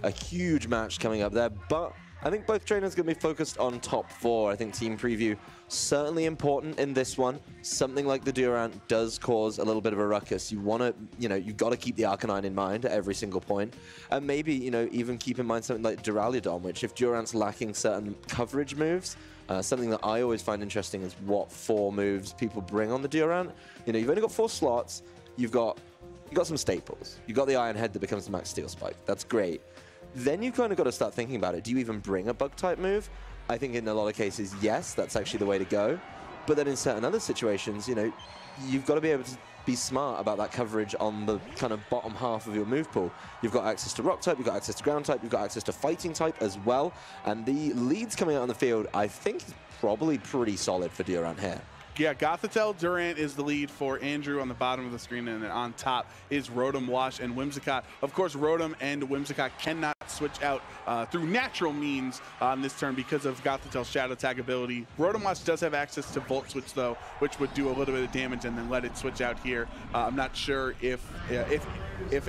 a huge match coming up there. But I think both trainers are going to be focused on top 4. I think team preview certainly important in this one. Something like the Durant does cause a little bit of a ruckus. You want to, you've got to keep the Arcanine in mind at every single point. And maybe, even keep in mind something like Duraludon, which if Durant's lacking certain coverage moves, something that I always find interesting is what 4 moves people bring on the Durant. You've only got 4 slots. You've got some staples. You've got the Iron Head that becomes the Max Steel Spike. That's great. Then you've kind of got to start thinking about it. Do you even bring a Bug-type move? I think in a lot of cases, yes, that's actually the way to go. But then in certain other situations, you've got to be able to be smart about that coverage on the kind of bottom half of your move pool. You've got access to Rock-type, you've got access to Ground-type, you've got access to Fighting-type as well. And the leads coming out on the field, I think, is probably pretty solid for Durant here. Yeah, Gothitelle Durant is the lead for Andrew on the bottom of the screen, and then on top is Rotom, Wash, and Whimsicott. Of course, Rotom and Whimsicott cannot switch out through natural means on this turn because of Gothitelle's Shadow Tag ability. Rotom Wash does have access to Volt Switch, though, which would do a little bit of damage and then let it switch out here. I'm not sure if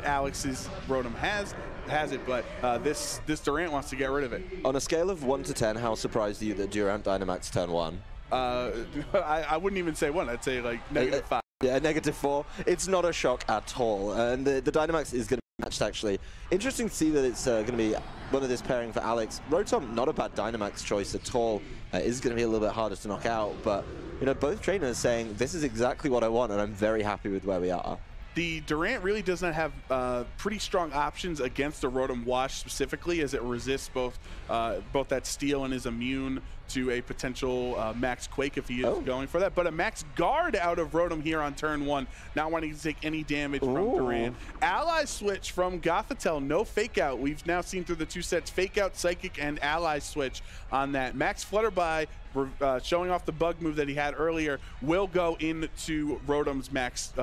Alex's Rotom has it, but this Durant wants to get rid of it. On a scale of 1 to 10, how surprised are you that Durant Dynamax turn 1? I wouldn't even say 1. I'd say like -5. Yeah, -4. It's not a shock at all. And the Dynamax is going to be matched, actually. Interesting to see that it's going to be one of this pairing for Alex. Rotom, not a bad Dynamax choice at all. Is going to be a little bit harder to knock out. But, both trainers saying, this is exactly what I want, and I'm very happy with where we are. The Durant really does not have pretty strong options against the Rotom Wash specifically, as it resists both that Steel and is immune to a potential Max Quake if he is going for that. But a Max Guard out of Rotom here on turn 1, not wanting to take any damage from Durant. Ally Switch from Gothitelle, no Fake Out. We've now seen through the 2 sets, Fake Out, Psychic, and Ally Switch on that. Max Flutterby, showing off the bug move that he had earlier, will go into Rotom's Max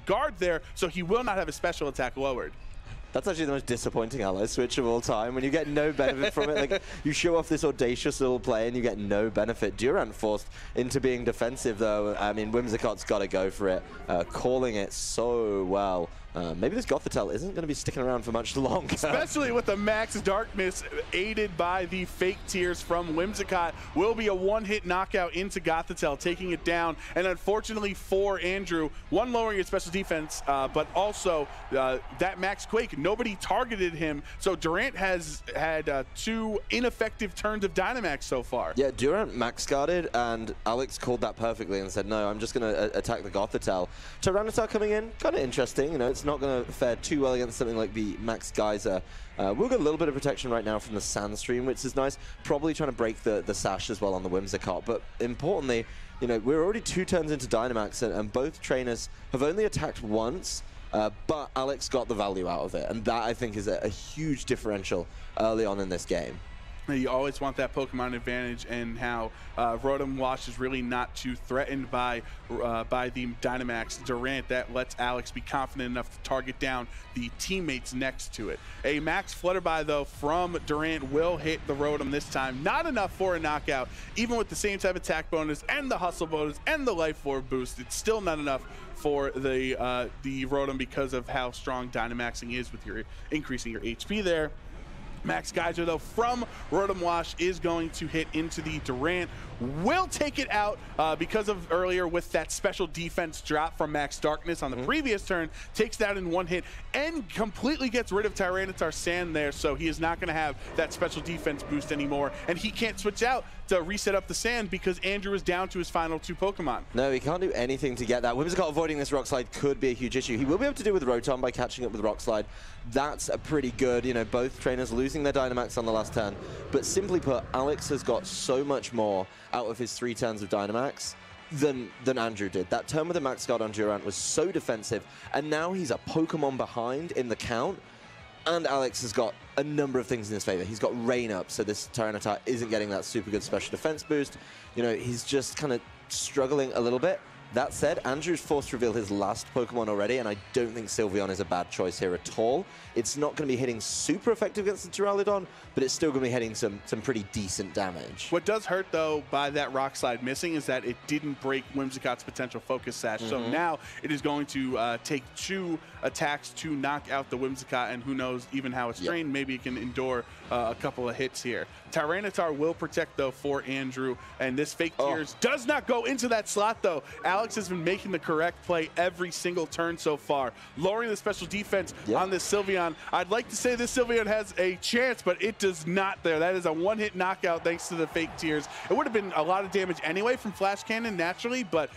Guard there, so he will not have a special attack lowered. That's actually the most disappointing ally switch of all time, when you get no benefit from it. Like, you show off this audacious little play and you get no benefit. Durant forced into being defensive, though. I mean, Whimsicott's got to go for it, calling it so well. Maybe this Gothitelle isn't going to be sticking around for much longer. Especially with the Max Darkness aided by the Fake Tears from Whimsicott. Will be a 1-hit knockout into Gothitelle, taking it down. And unfortunately for Andrew, 1, lowering his special defense, but also that Max Quake, nobody targeted him. So Durant has had 2 ineffective turns of Dynamax so far. Yeah, Durant max guarded, and Alex called that perfectly and said, no, I'm just going to attack the Gothitelle. Tyranitar coming in, kind of interesting. It's not going to fare too well against something like the Max Geyser. We'll get a little bit of protection right now from the Sandstream, which is nice. Probably trying to break the sash as well on the Whimsicott. But importantly, we're already 2 turns into Dynamax, and both trainers have only attacked once, but Alex got the value out of it. And that, I think, is a huge differential early on in this game. You always want that Pokemon advantage, and how Rotom Wash is really not too threatened by the Dynamax Durant. That lets Alex be confident enough to target down the teammates next to it. A Max Flutterby, though, from Durant will hit the Rotom this time. Not enough for a knockout, even with the same type of attack bonus and the Hustle bonus and the Life Orb boost. It's still not enough for the Rotom because of how strong Dynamaxing is with your increasing your HP there. Max Geyser, though, from Rotom Wash is going to hit into the Durant. Will take it out because of earlier with that special defense drop from Max Darkness on the previous turn. Takes that in 1 hit and completely gets rid of Tyranitar Sand there, so he is not going to have that special defense boost anymore. And he can't switch out to reset up the Sand because Andrew is down to his final 2 Pokemon. No, he can't do anything to get that. Whimsicott avoiding this Rock Slide could be a huge issue. He will be able to do with Rotom by catching up with Rock Slide. That's a pretty good, both trainers losing their Dynamax on the last turn. But simply put, Alex has got so much more out of his 3 turns of Dynamax than Andrew did. That turn with the Max Guard on Durant was so defensive, and now he's a Pokemon behind in the count. And Alex has got a number of things in his favor. He's got Rain up, so this Tyranitar isn't getting that super good special defense boost. He's just kind of struggling a little bit. That said, Andrew's forced to reveal his last Pokemon already, and I don't think Sylveon is a bad choice here at all. It's not going to be hitting super effective against the Duraludon, but it's still going to be hitting some pretty decent damage. What does hurt, though, by that Rock Slide missing is that it didn't break Whimsicott's potential Focus Sash. So now it is going to take 2 attacks to knock out the Whimsicott, and who knows even how it's trained. Maybe it can endure a couple of hits here. Tyranitar will protect, though, for Andrew, and this Fake Tears does not go into that slot, though. Alex has been making the correct play every single turn so far, lowering the special defense on this Sylveon. I'd like to say this Sylveon has a chance, but it does not there. That is a one-hit knockout thanks to the Fake Tears. It would have been a lot of damage anyway from Flash Cannon naturally, but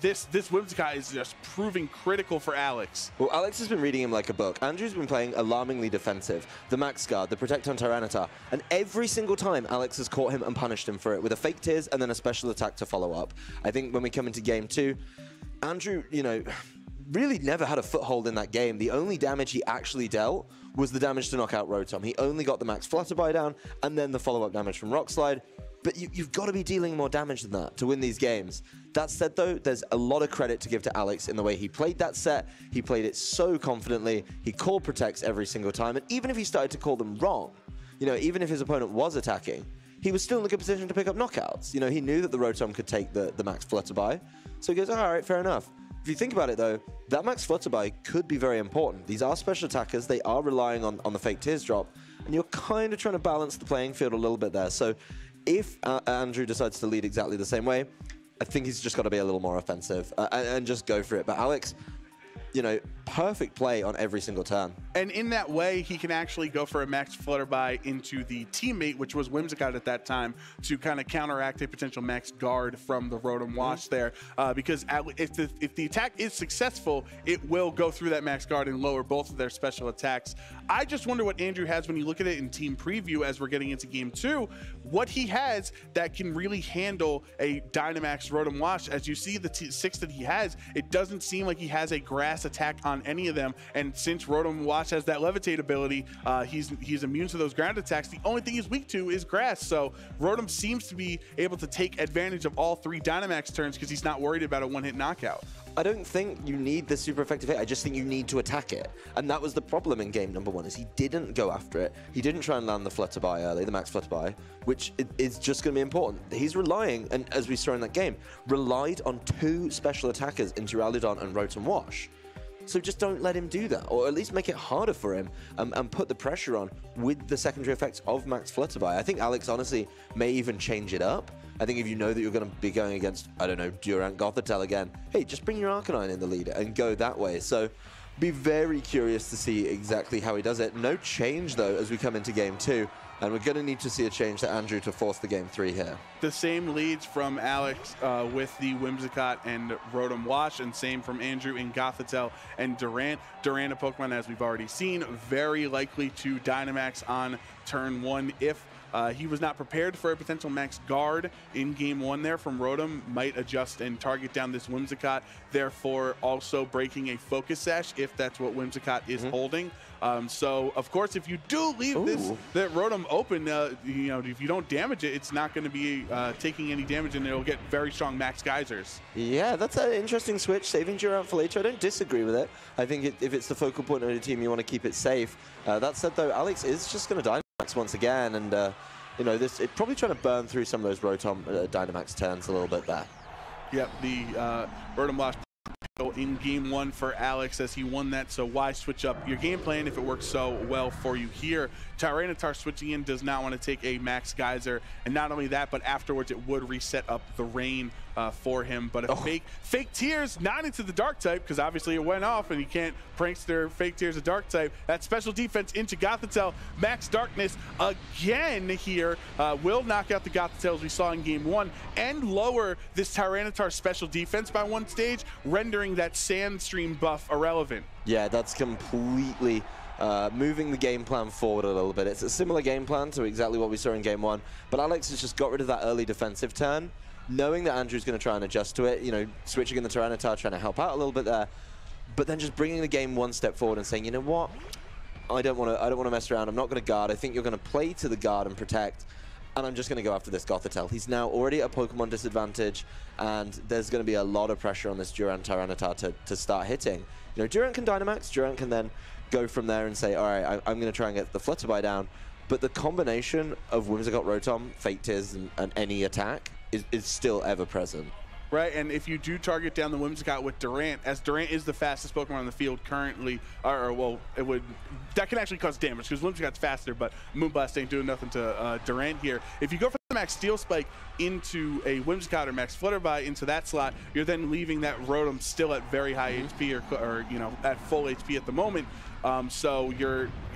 this Whimsicott is just proving critical for Alex. Well, Alex has been reading him like a book. Andrew's been playing alarmingly defensive. The Max Guard, the Protect on Tyranitar, and every single time Alex has caught him and punished him for it with a Fake Tears and then a special attack to follow up. I think when we come into game 2, Andrew, you know, really never had a foothold in that game. The only damage he actually dealt was the damage to knock out Rotom. He only got the Max Flutterby down and then the follow-up damage from Rock Slide. But you've got to be dealing more damage than that to win these games. That said, though, there's a lot of credit to give to Alex in the way he played that set. He played it so confidently. He called protects every single time. And even if he started to call them wrong, you know, even if his opponent was attacking, he was still in a good position to pick up knockouts. You know, he knew that the Rotom could take the Max Flutterby. So he goes, all right, fair enough. If you think about it, though, that Max Flutterby could be very important. These are special attackers. They are relying on the Fake Tears drop. And you're kind of trying to balance the playing field a little bit there. So if Andrew decides to lead exactly the same way, I think he's just got to be a little more offensive and just go for it. But Alex, you know, perfect play on every single turn. And in that way, he can actually go for a Max Flutterby into the teammate, which was Whimsicott at that time, to kind of counteract a potential Max Guard from the Rotom Wash there. Because if the attack is successful, it will go through that Max Guard and lower both of their special attacks. I just wonder what Andrew has when you look at it in team preview as we're getting into game 2, what he has that can really handle a Dynamax Rotom Wash. As you see the 6 that he has, it doesn't seem like he has a grass attack on any of them, and since Rotom Wash has that levitate ability, he's immune to those ground attacks. The only thing he's weak to is grass, so Rotom seems to be able to take advantage of all 3 Dynamax turns because he's not worried about a one-hit knockout. I don't think you need the super effective hit. I just think you need to attack it. And that was the problem in game number 1, is he didn't go after it. He didn't try and land the Flutterby early, the Max Flutterby, which is just going to be important. He's relying, and as we saw in that game, relied on 2 special attackers in Duraludon and Rotom Wash. So just don't let him do that, or at least make it harder for him and put the pressure on with the secondary effects of Max Flutterby. I think Alex, honestly, may even change it up. I think if you know that you're going to be going against, I don't know, Durant Gothitelle again, hey, just bring your Arcanine in the lead and go that way. So be very curious to see exactly how he does it. No change, though, as we come into game 2. And we're going to need to see a change to Andrew to force the game 3 here. The same leads from Alex with the Whimsicott and Rotom Wash, and same from Andrew in Gothitelle and Durant. Durant, a Pokemon, as we've already seen, very likely to Dynamax on turn 1 if he was not prepared for a potential Max Guard in game 1 there from Rotom, might adjust and target down this Whimsicott, therefore also breaking a Focus Sash if that's what Whimsicott is holding. So, of course, if you do leave that Rotom open, you know, if you don't damage it, it's not going to be taking any damage, and it'll get very strong Max Geysers. Yeah, that's an interesting switch, saving Durant for later. I don't disagree with it. I think if it's the focal point of the team, you want to keep it safe. That said, though, Alex is just going to Dynamax once again, and you know, it's probably trying to burn through some of those Rotom Dynamax turns a little bit there. Yep, the Rotom Wash in game 1 for Alex as he won that, so why switch up your game plan if it works so well for you here? Tyranitar switching in does not want to take a Max Geyser, and not only that, but afterwards it would reset up the rain for him. But a fake Tears, not into the Dark type, because obviously it went off and you can't prankster Fake Tears a Dark type. That special defense into Gothitelle. Max Darkness again here will knock out the Gothitelle as we saw in game 1 and lower this Tyranitar special defense by 1 stage, rendering that Sandstream buff irrelevant. Yeah, that's completely moving the game plan forward a little bit. It's a similar game plan to exactly what we saw in game 1, but Alex has just got rid of that early defensive turn, knowing that Andrew's going to try and adjust to it, you know, switching in the Tyranitar, trying to help out a little bit there, but then just bringing the game 1 step forward and saying, you know what, I don't want to mess around. I'm not going to guard. I think you're going to play to the guard and protect. and I'm just going to go after this Gothitelle. He's now already at a Pokemon disadvantage, and there's going to be a lot of pressure on this Durant Tyranitar to start hitting. You know, Durant can Dynamax, Durant can then go from there and say, all right, I'm going to try and get the Flutterby down. But the combination of Whimsicott, Rotom, Fake Tears, and any attack is still ever present. Right, and if you do target down the Whimsicott with Durant, as Durant is the fastest Pokemon on the field currently, that can actually cause damage because Whimsicott's faster, but Moonblast ain't doing nothing to Durant here. If you go for the Max Steel Spike into a Whimsicott or Max Flutterby into that slot, you're then leaving that Rotom still at very high HP or you know, at full HP at the moment. So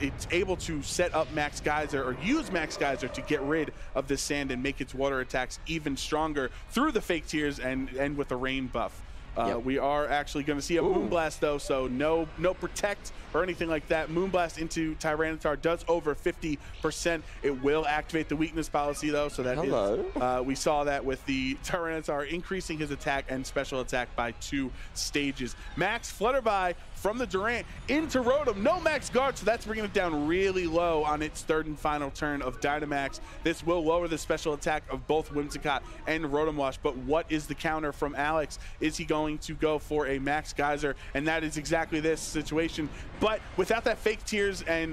it's able to set up Max Geyser or use Max Geyser to get rid of this sand and make its water attacks even stronger through the Fake Tears and with the rain buff. We are actually going to see a Moonblast though, so no Protect or anything like that. Moonblast into Tyranitar does over 50%. It will activate the weakness policy though, so that is, we saw that with the Tyranitar increasing his attack and special attack by 2 stages. Max Flutterby from the Durant into Rotom. No Max Guard, so that's bringing it down really low on its 3rd and final turn of Dynamax. This will lower the special attack of both Whimsicott and Rotom Wash, but what is the counter from Alex? Is he going to go for a Max Geyser? And that is exactly this situation. But without that Fake Tears and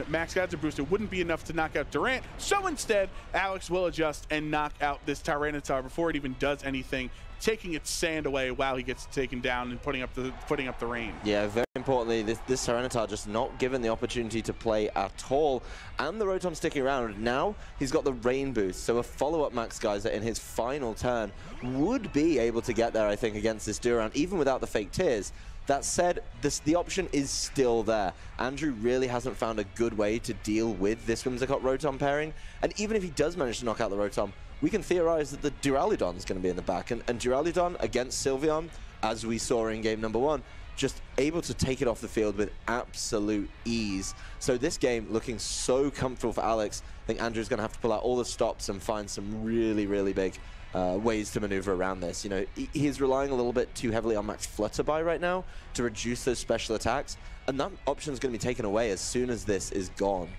Max Geyser boost, it wouldn't be enough to knock out Durant. So instead, Alex will adjust and knock out this Tyranitar before it even does anything, taking its sand away while he gets taken down and putting up the rain. Yeah, very importantly, this Tyranitar just not given the opportunity to play at all, and the Rotom sticking around. Now he's got the rain boost, so a follow-up Max Geyser in his final turn would be able to get there, I think, against this Durant, even without the Fake Tears. That said, the option is still there. Andrew really hasn't found a good way to deal with this Whimsicott Rotom pairing, and even if he does manage to knock out the Rotom, we can theorize that the Duraludon is going to be in the back, and Duraludon against Sylveon, as we saw in game number 1, just able to take it off the field with absolute ease. So this game looking so comfortable for Alex. I think Andrew's going to have to pull out all the stops and find some really, really big ways to maneuver around this. You know, he's relying a little bit too heavily on Max Flutterby right now to reduce those special attacks, and that option is going to be taken away as soon as this is gone.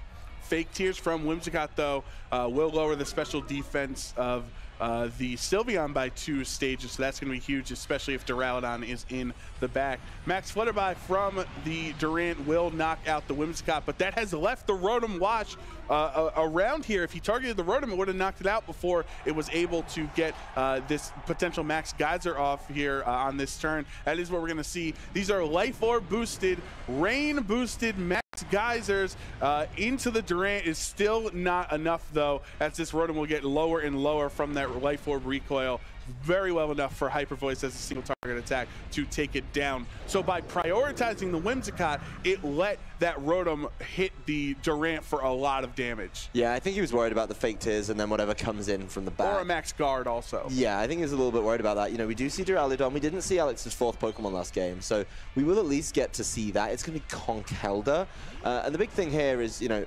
Fake Tears from Whimsicott, though, will lower the special defense of the Sylveon by 2 stages, so that's going to be huge, especially if Duraludon is in the back. Max Flutterby from the Durant will knock out the Whimsicott, but that has left the Rotom Wash around here. If he targeted the Rotom, it would have knocked it out before it was able to get this potential Max Geyser off here on this turn. That is what we're going to see. These are Life Orb boosted, Rain boosted Max Geysers into the Durant is still not enough, though, as this Rotom will get lower and lower from that Life Orb recoil. Very well enough for Hyper Voice as a single target attack to take it down. So by prioritizing the Whimsicott, it let that Rotom hit the Durant for a lot of damage. Yeah, I think he was worried about the Fake Tears and then whatever comes in from the back. Or a Max Guard also. Yeah, I think he was a little bit worried about that. You know, we do see Duraludon. We didn't see Alex's 4th Pokemon last game, so we will at least get to see that. It's going to be Conkeldurr. And the big thing here is, you know,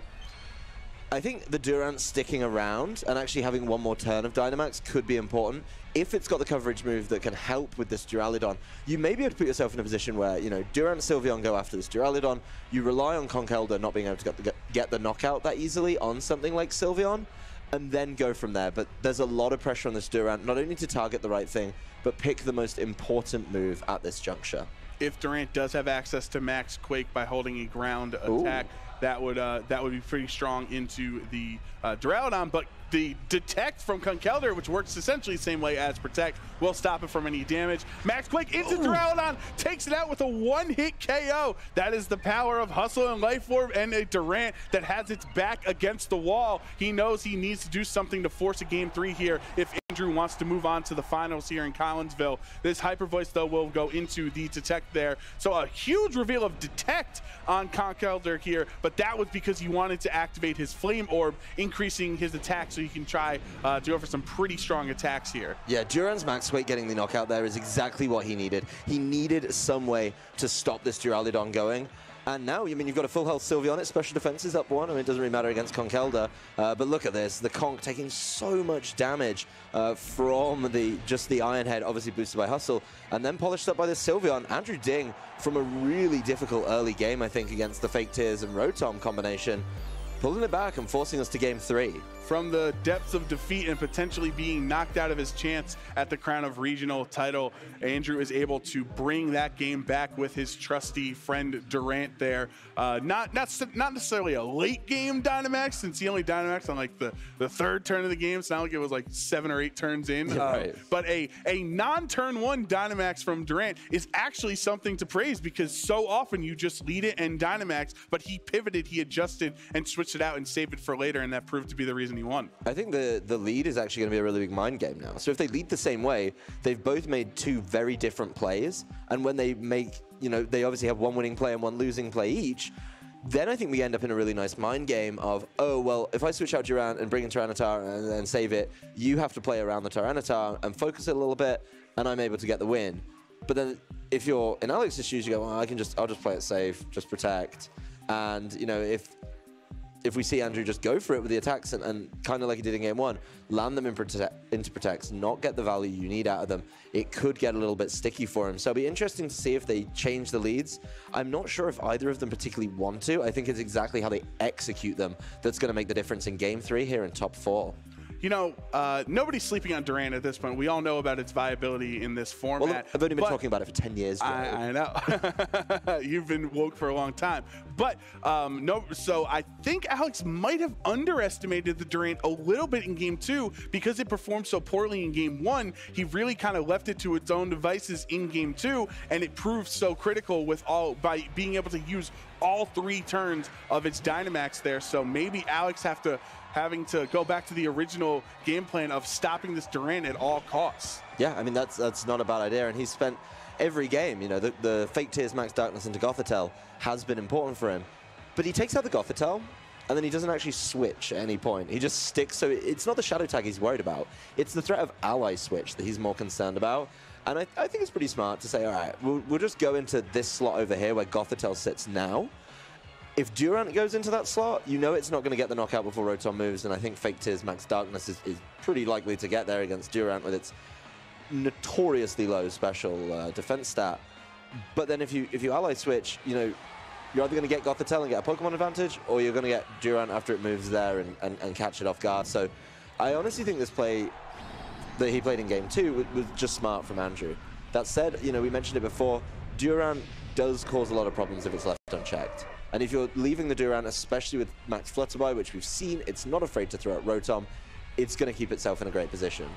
I think the Durant sticking around and actually having one more turn of Dynamax could be important. If it's got the coverage move that can help with this Duraludon, you may be able to put yourself in a position where, you know, Durant and Sylveon go after this Duraludon. You rely on Conkeldurr not being able to get the knockout that easily on something like Sylveon, and then go from there. But there's a lot of pressure on this Durant, not only to target the right thing, but pick the most important move at this juncture. If Durant does have access to Max Quake by holding a ground attack, that would be pretty strong into the Duraludon, but the Detect from Conkeldurr, which works essentially the same way as Protect, will stop it from any damage. Max Quake into Duraludon, takes it out with a 1-hit KO. That is the power of Hustle and Life Orb and a Durant that has its back against the wall. He knows he needs to do something to force a Game 3 here if Andrew wants to move on to the finals here in Collinsville. This Hyper Voice, though, will go into the Detect there. So a huge reveal of Detect on Conkeldurr here, but that was because he wanted to activate his Flame Orb, increasing his attack so he can try to go for some pretty strong attacks here. Yeah, Durant's Max Quake getting the knockout there is exactly what he needed. He needed some way to stop this Duraludon going. And now, I mean, you've got a full health Sylveon, its special defense is up 1. I mean, it doesn't really matter against Conkeldurr. But look at this, the Conk taking so much damage from just the Iron Head, obviously boosted by Hustle, and then polished up by this Sylveon. Andrew Ding from a really difficult early game, I think, against the Fake Tears and Rotom combination. Pulling it back and forcing us to game 3. From the depths of defeat and potentially being knocked out of his chance at the Crown of Regional title, Andrew is able to bring that game back with his trusty friend Durant there. Not necessarily a late game Dynamax, since he only Dynamaxed on like the 3rd turn of the game. It's not like it was like 7 or 8 turns in. Right. But a non-turn 1 Dynamax from Durant is actually something to praise, because so often you just lead it and Dynamax, but he pivoted, he adjusted, and switched it out and saved it for later, and that proved to be the reason he won. I think the lead is actually going to be a really big mind game now. So if they lead the same way, they've both made 2 very different plays, and when they make, they obviously have 1 winning play and 1 losing play each, then I think we end up in a really nice mind game of, oh, well, if I switch out Durant and bring in Tyranitar and save it, you have to play around the Tyranitar and focus it a little bit, and I'm able to get the win. But then if you're in Alex's shoes, you go, well, I'll just play it safe, just protect. And, if we see Andrew just go for it with the attacks and kind of like he did in game 1, land them into protects, not get the value you need out of them, it could get a little bit sticky for him. So it'll be interesting to see if they change the leads. I'm not sure if either of them particularly want to. I think it's exactly how they execute them that's going to make the difference in game 3 here in top 4. Nobody's sleeping on Durant at this point. We all know about its viability in this format. Well, I've only been talking about it for 10 years. I know. You've been woke for a long time. But so I think Alex might have underestimated the Durant a little bit in game 2, because it performed so poorly in game 1. He really kind of left it to its own devices in game 2, and it proved so critical by being able to use all 3 turns of its Dynamax there. So maybe Alex having to go back to the original game plan of stopping this Durant at all costs. Yeah, I mean, that's not a bad idea, and he's spent every game, the Fake Tears Max Darkness into Gothitelle has been important for him, but he takes out the Gothitelle, and then he doesn't actually switch at any point. He just sticks, so it's not the Shadow Tag he's worried about, it's the threat of Ally Switch that he's more concerned about, and I think it's pretty smart to say, all right, we'll just go into this slot over here where Gothitelle sits now. If Durant goes into that slot, it's not going to get the knockout before Rotom moves, and I think Fake Tears Max Darkness is pretty likely to get there against Durant with its notoriously low special defense stat. But then if you ally switch, you're either going to get Gothitelle and get a Pokemon advantage, or you're going to get Durant after it moves there and catch it off guard. So I honestly think this play that he played in game 2 was just smart from Andrew. That said, we mentioned it before, Durant does cause a lot of problems if it's left unchecked. And if you're leaving the Durant, especially with Max Flutterby, which we've seen, it's not afraid to throw at Rotom, it's going to keep itself in a great position.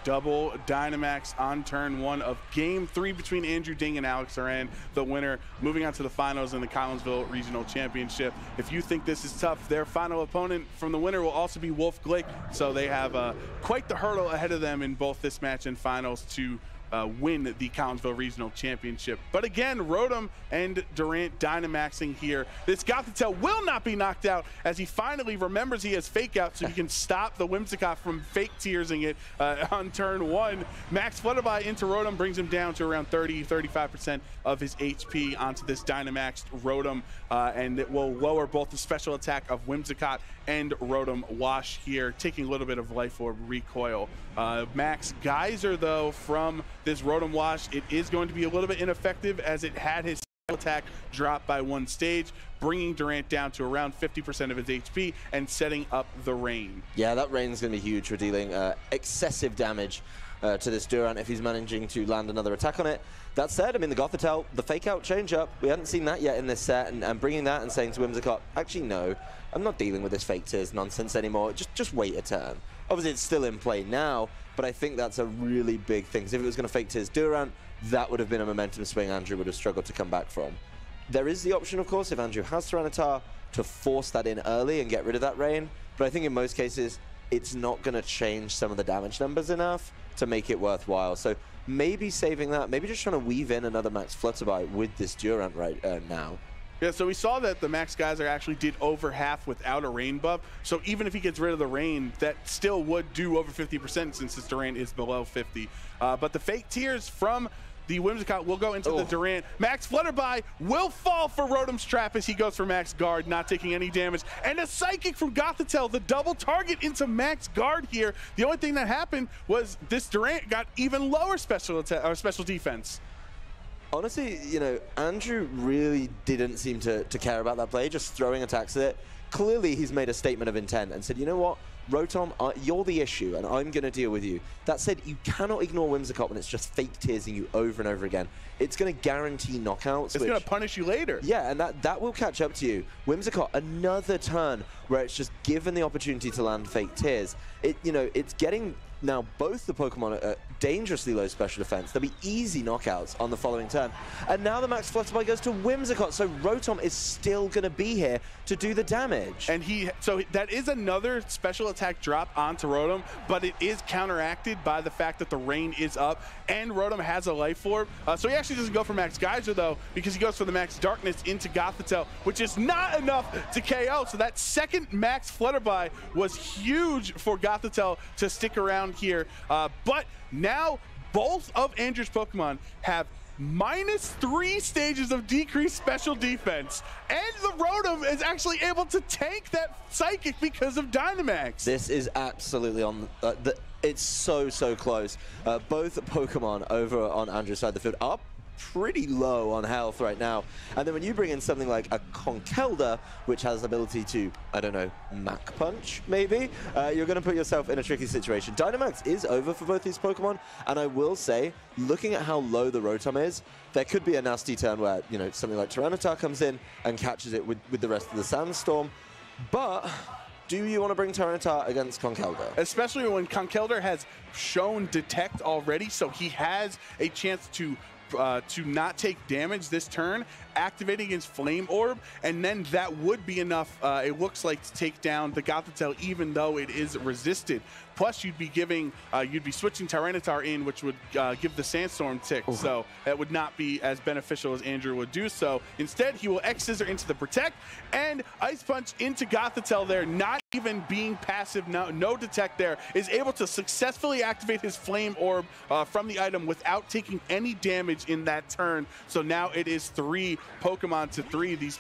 Double Dynamax on turn 1 of game 3 between Andrew Ding and Alex Arand, the winner, moving on to the finals in the Collinsville Regional Championship. If you think this is tough, their final opponent from the winner will also be Wolf Glick, so they have quite the hurdle ahead of them in both this match and finals to win the Collinsville Regional Championship. But again, Rotom and Durant Dynamaxing here. This Gothitelle will not be knocked out, as he finally remembers he has Fake Out, so he can stop the Whimsicott from Fake Tearsing it on turn 1. Max Flutterby into Rotom brings him down to around 30-35% of his HP onto this Dynamaxed Rotom, and it will lower both the special attack of Whimsicott and Rotom Wash here, taking a little bit of Life Orb recoil. Max Geyser, though, from this Rotom Wash, it is going to be a little bit ineffective, as it had his attack drop by 1 stage, bringing Durant down to around 50% of his HP and setting up the rain. Yeah, that rain is going to be huge for dealing excessive damage to this Durant if he's managing to land another attack on it. That said, I mean, the Gothitelle, the Fake Out change-up, we hadn't seen that yet in this set, and bringing that and saying to Whimsicott, actually, no, I'm not dealing with this Fake Tears nonsense anymore, just wait a turn. Obviously, it's still in play now, but I think that's a really big thing, because if it was going to Fake Tears Durant, that would have been a momentum swing Andrew would have struggled to come back from. There is the option, of course, if Andrew has Tyranitar, to force that in early and get rid of that rain, but I think in most cases, it's not going to change some of the damage numbers enough to make it worthwhile. So maybe saving that, maybe just trying to weave in another Max Flutterby with this Durant right now. Yeah, so we saw that the Max Geyser actually did over half without a rain buff. So even if he gets rid of the rain, that still would do over 50% since this Durant is below 50. But the Fake Tears from the Whimsicott will go into the Durant. Max Flutterby will fall for Rotom's trap as he goes for Max Guard, not taking any damage. And a Psychic from Gothitelle, the double target into Max Guard here. The only thing that happened was this Durant got even lower special defense. Honestly, Andrew really didn't seem to care about that play, just throwing attacks at it. clearly he's made a statement of intent and said, you know what, Rotom, you're the issue, and I'm going to deal with you. That said, you cannot ignore Whimsicott when it's just fake tearsing you over and over again. It's going to guarantee knockouts. It's going to punish you later. Yeah, and that will catch up to you. Whimsicott, another turn where it's just given the opportunity to land fake tears. It's getting now both the Pokemon at dangerously low special defense. There'll be easy knockouts on the following turn. And now the Max Flutterby goes to Whimsicott, so Rotom is still going to be here to do the damage. And so that is another special attack drop onto Rotom, but it is counteracted by the fact that the rain is up and Rotom has a Life Orb. So he actually doesn't go for Max Geyser though, because he goes for the Max Darkness into Gothitelle, which is not enough to KO. So that second Max Flutterby was huge for Gothitelle to stick around here. But now both of Andrew's Pokemon have -3 stages of decreased special defense, and the Rotom is actually able to tank that Psychic because of Dynamax. This is absolutely on it's so close. Both Pokemon over on Andrew's side of the field are pretty low on health right now. And then when you bring in something like a Conkeldurr, which has the ability to, I don't know, Mach Punch, maybe, you're going to put yourself in a tricky situation. Dynamax is over for both these Pokemon, and I will say, looking at how low the Rotom is, there could be a nasty turn where, something like Tyranitar comes in and catches it with the rest of the Sandstorm. But do you want to bring Tyranitar against Conkeldurr? Especially when Conkeldurr has shown Detect already, so he has a chance to not take damage this turn, activating his Flame Orb, and then that would be enough, it looks like, to take down the Gothitelle, even though it is resisted. Plus, you'd be switching Tyranitar in, which would give the Sandstorm tick, so that would not be as beneficial as Andrew would do so. Instead, he will X-Scissor into the Protect, and Ice Punch into Gothitelle there, not even being passive, no Detect there, is able to successfully activate his Flame Orb from the item without taking any damage in that turn. So now it is 3 Pokemon to 3. These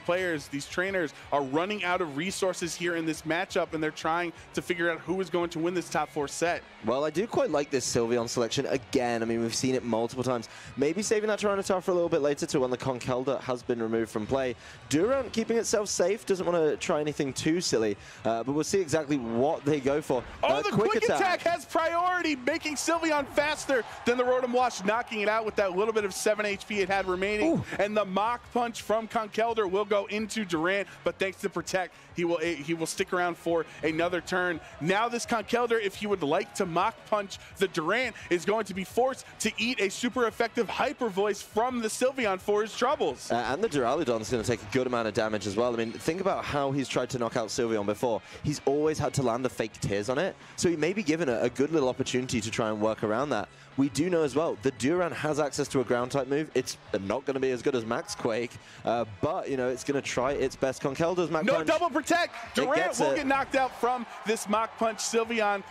players, these trainers are running out of resources here in this matchup, and they're trying to figure out who is going to win this top 4 set. Well, I do quite like this Sylveon selection again. I mean, we've seen it multiple times. Maybe saving that Tyranitar for a little bit later to when the Conkeldurr has been removed from play. Durant keeping itself safe, doesn't want to try anything too silly, but we'll see exactly what they go for. Oh, the quick attack has priority, making Sylveon faster than the Rotom Wash, knocking it out with that little bit of 7 HP it had remaining. Ooh. And the Mach Punch from Conkeldurr will go into Durant, but thanks to Protect, he will stick around for another turn. Now this Conkeldurr, if he would like to Mach Punch the Durant, is going to be forced to eat a super effective Hyper Voice from the Sylveon for his troubles. And the Duraludon's going to take a good amount of damage as well. I mean, think about how he's tried to knock out Sylveon before. He's always had to land the fake tears on it, so he may be given a good little opportunity to try and work around that. We do know as well, the Durant has access to a ground-type move. It's not going to be as good as Max Quake, but, it's going to try its best. Conkeldurr's Mach Punch. No double protect! Durant will get knocked out from this Mach Punch. Sylveon,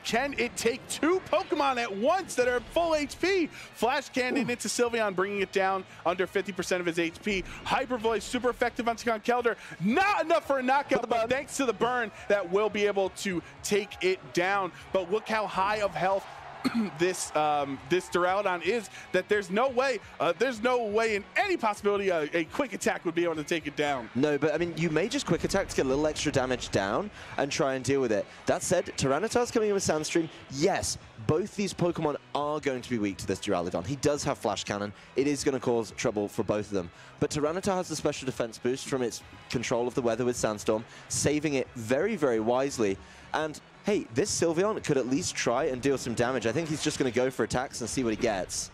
can it take 2 Pokemon at once that are at full HP? Flash Cannon into Sylveon, bringing it down under 50% of his HP. Hyper Voice, super effective onto Conkeldurr. Not enough for a knockout, but thanks to the burn, that will be able to take it down. But look how high of health this Duraludon is, that there's no way in any possibility a quick attack would be able to take it down. No, but I mean, you may just quick attack to get a little extra damage down and try and deal with it. That said, Tyranitar's coming in with Sandstream. Yes, both these Pokemon are going to be weak to this Duraludon. He does have Flash Cannon. It is going to cause trouble for both of them. But Tyranitar has the special defense boost from its control of the weather with Sandstorm, saving it very, very wisely. And hey, this Sylveon could at least try and deal some damage. I think he's just going to go for attacks and see what he gets.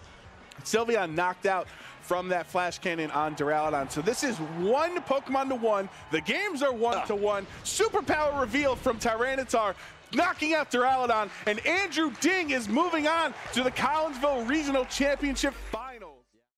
Sylveon knocked out from that Flash Cannon on Duraludon. So this is 1 Pokemon to 1. The games are 1 to 1. Superpower reveal from Tyranitar, knocking out Duraludon. And Andrew Ding is moving on to the Collinsville Regional Championship.